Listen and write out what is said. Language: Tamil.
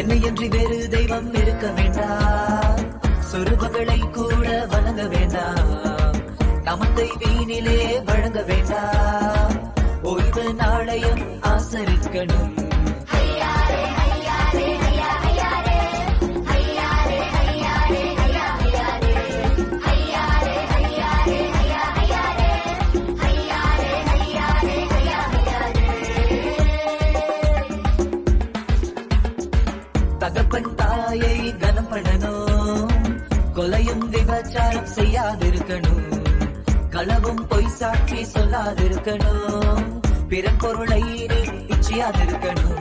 என்னையன்றி வேறு தெய்வம் இருக்க வேண்டாம். சொருபங்களை கூட வணங்க வேண்டாம். நமத்தை வீணிலே வழங்க வேண்டாம். ஓய்வு நாளையும் ஆசரிக்கணும். தகப்பன் தாயை கனம் பண்ணணும். கொலையும் விபச்சாரம் செய்யாதிருக்கணும். களவும் பொய் சாட்சி சொல்லாதிருக்கணும். பிற பொருளை இச்சையாதிருக்கணும்.